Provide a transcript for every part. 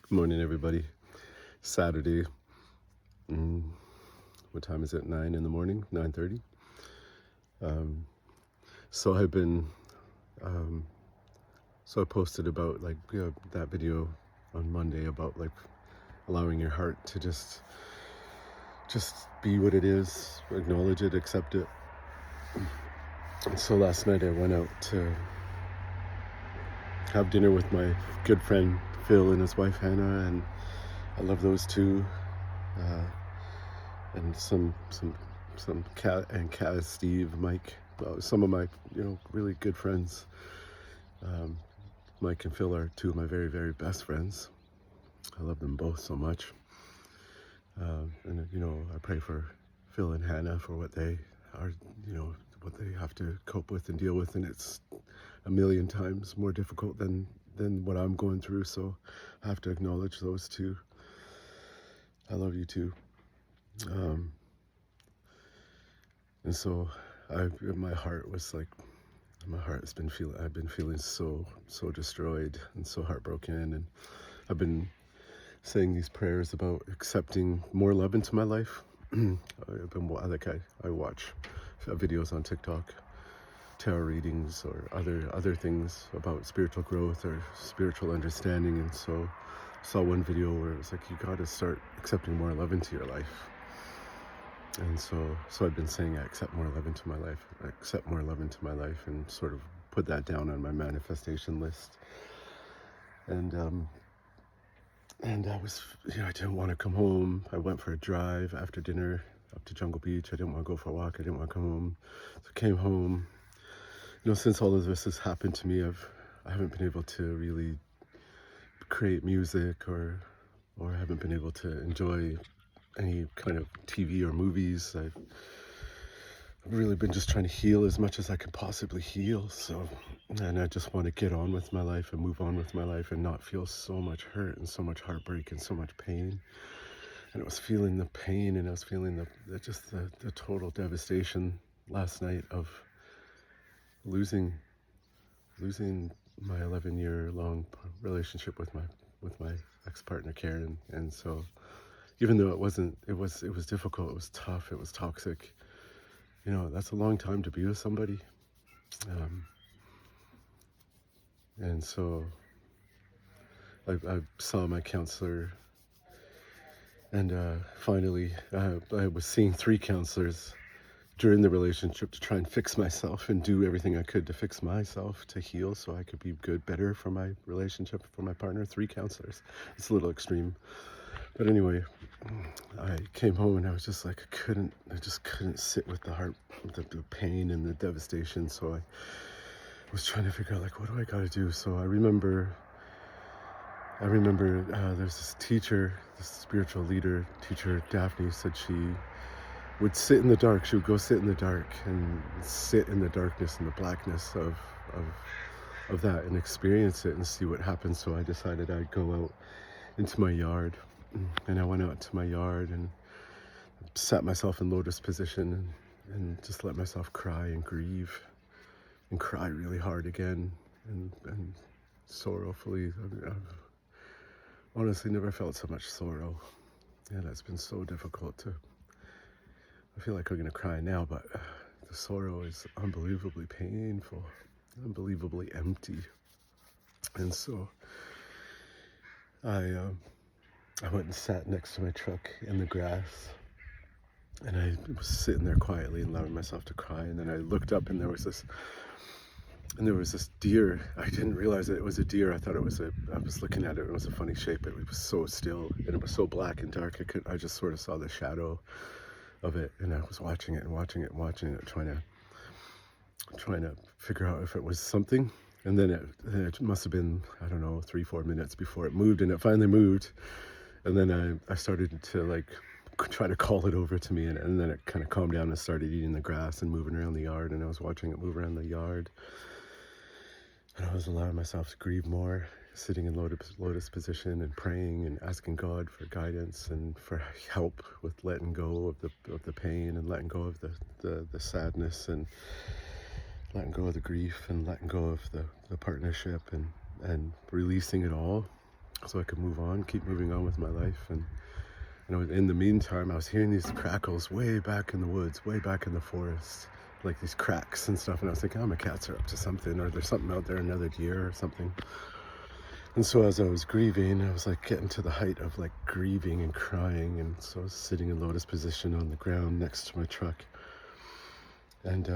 Good morning, everybody. Saturday. Mm, what time is it? 9 in the morning? 9:30. So I've been. Um, so I posted about that video on Monday about allowing your heart to just be what it is, acknowledge it, accept it. And so last night I went out to have dinner with my good friend Phil and his wife Hannah, and I love those two. Uh, and some Cat, Steve, Mike, some of my really good friends. Um, Mike and Phil are two of my very very best friends. I love them both so much, and I pray for Phil and Hannah for what they are, what they have to cope with and deal with, and it's a million times more difficult than what I'm going through. So I have to acknowledge those two. I love you too. And so my heart was like, my heart has been feeling, I've been feeling so destroyed and so heartbroken. And I've been saying these prayers about accepting more love into my life. I've been I watch videos on TikTok, tarot readings, or other things about spiritual growth or spiritual understanding. And so I saw one video where it was like, you got to start accepting more love into your life. And so I've been saying I accept more love into my life. I accept more love into my life, and sort of put that down on my manifestation list. And I was, I didn't want to come home. I went for a drive after dinner up to Jungle Beach. I didn't want to go for a walk. I didn't want to come home. So I came home. Since all of this has happened to me, I haven't been able to really create music, or I haven't been able to enjoy any kind of TV or movies. I've really been just trying to heal as much as I can possibly heal. And I just want to get on with my life and move on with my life and not feel so much hurt and so much heartbreak and so much pain. And I was feeling the pain, and I was feeling the total devastation last night of losing my 11-year-long relationship with my ex-partner Karen. And so even though it was difficult, it was tough, it was toxic. That's a long time to be with somebody. And so I saw my counselor, and finally I was seeing 3 counselors during the relationship to try and fix myself and do everything I could to fix myself, to heal, so I could be better for my relationship, for my partner. 3 counselors. It's a little extreme. But anyway, I came home and I was just like, I just couldn't sit with the pain and the devastation. So I was trying to figure out, what do I got to do? So I remember there's this teacher, this spiritual leader, teacher Daphne, said she would sit in the dark. She would go sit in the dark and sit in the darkness and the blackness of that and experience it and see what happens. So I decided I'd go out into my yard, and I went out to my yard and sat myself in lotus position and just let myself cry and grieve and cry really hard again and sorrowfully. I've honestly never felt so much sorrow, and it's been so difficult to. I feel like I'm gonna cry now, but the sorrow is unbelievably painful, unbelievably empty. And so I went and sat next to my truck in the grass, and I was sitting there quietly and allowing myself to cry. And then I looked up, and there was this deer. I didn't realize that it was a deer. I thought it was I was looking at it, and it was a funny shape. It was so still, and it was so black and dark. I just sort of saw the shadow of it, and I was watching it and watching it and watching it, trying to figure out if it was something. And then it must have been, I don't know, 3-4 minutes before it moved, and it finally moved. And then I started to try to call it over to me, and then it kind of calmed down and started eating the grass and moving around the yard, and I was watching it move around the yard, and I was allowing myself to grieve more, sitting in lotus position and praying and asking God for guidance and for help with letting go of the pain, and letting go of the sadness, and letting go of the grief, and letting go of the partnership, and releasing it all. so I could move on, keep moving on with my life. And in the meantime, I was hearing these crackles way back in the woods, way back in the forest, like these cracks and stuff. And I was thinking, oh, my cats are up to something, or there's something out there, another deer or something. And so as I was grieving, I was like getting to the height of like grieving and crying. And so I was sitting in lotus position on the ground next to my truck. And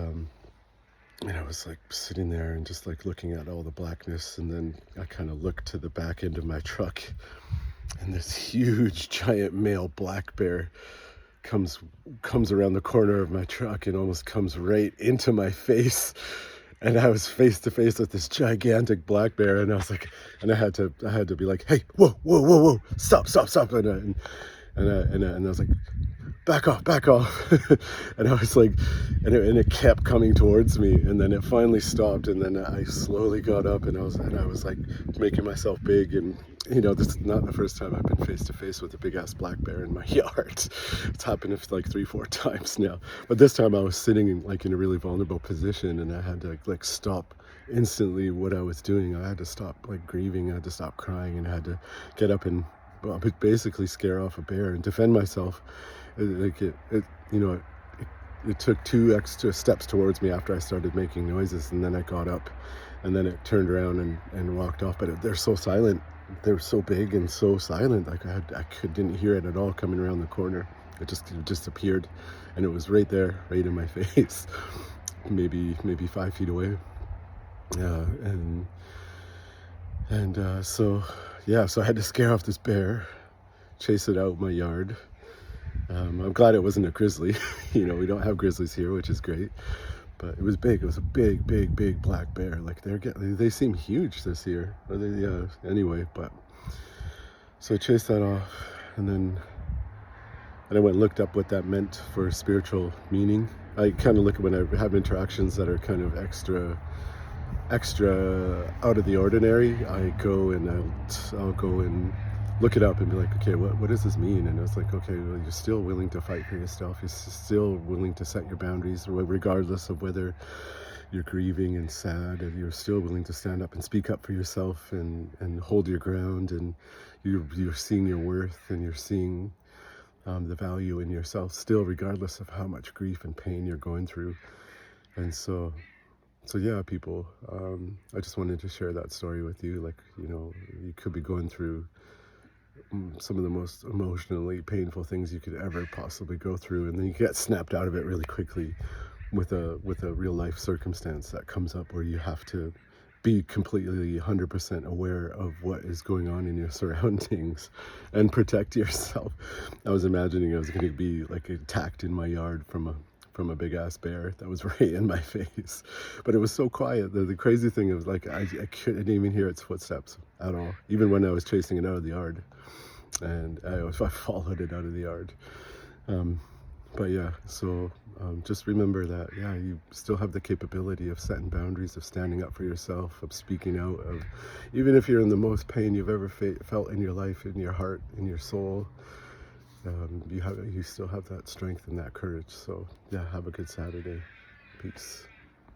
I was like sitting there and just like looking at all the blackness. And then I kind of looked to the back end of my truck, and this huge giant male black bear comes around the corner of my truck and almost comes right into my face. And I was face to face with this gigantic black bear, and I was like, and I had to be like, hey, whoa, whoa, whoa, whoa, stop, and I was like, back off. And I was like, and it kept coming towards me, and then it finally stopped, and then I slowly got up, and I was like making myself big. And this is not the first time I've been face to face with a big ass black bear in my yard. It's happened like 3-4 times now, but this time I was sitting in a really vulnerable position, and I had to like stop instantly what I was doing. I had to stop like grieving, I had to stop crying, and I had to get up and basically scare off a bear and defend myself. It took 2 extra steps towards me after I started making noises, and then I got up, and then it turned around and walked off. But they're so silent, they're so big and so silent. Like didn't hear it at all coming around the corner. It just appeared, and it was right there, right in my face, maybe 5 feet away. So I had to scare off this bear, chase it out my yard. I'm glad it wasn't a grizzly. We don't have grizzlies here, which is great. But it was big. It was a big, big, big black bear. Like they seem huge this year. Anyway, but so I chased that off, and I went and looked up what that meant for spiritual meaning. I kind of look at when I have interactions that are kind of extra out of the ordinary. I'll go and look it up and be like, okay, what does this mean? And it's like, okay, well, you're still willing to fight for yourself. You're still willing to set your boundaries, regardless of whether you're grieving and sad, and you're still willing to stand up and speak up for yourself and hold your ground, and you're seeing your worth, and you're seeing the value in yourself still, regardless of how much grief and pain you're going through. And so yeah, people, I just wanted to share that story with you. Like, you could be going through some of the most emotionally painful things you could ever possibly go through, and then you get snapped out of it really quickly with a real life circumstance that comes up where you have to be completely 100% aware of what is going on in your surroundings and protect yourself. I was imagining I was going to be like attacked in my yard from a big ass bear that was right in my face, but it was so quiet. The crazy thing was, like, I couldn't even hear its footsteps at all, even when I was chasing it out of the yard, and I followed it out of the yard. But yeah, so just remember that, yeah, you still have the capability of setting boundaries, of standing up for yourself, of speaking out, of even if you're in the most pain you've ever felt in your life, in your heart, in your soul. You still have that strength and that courage. So yeah, have a good Saturday. Peace.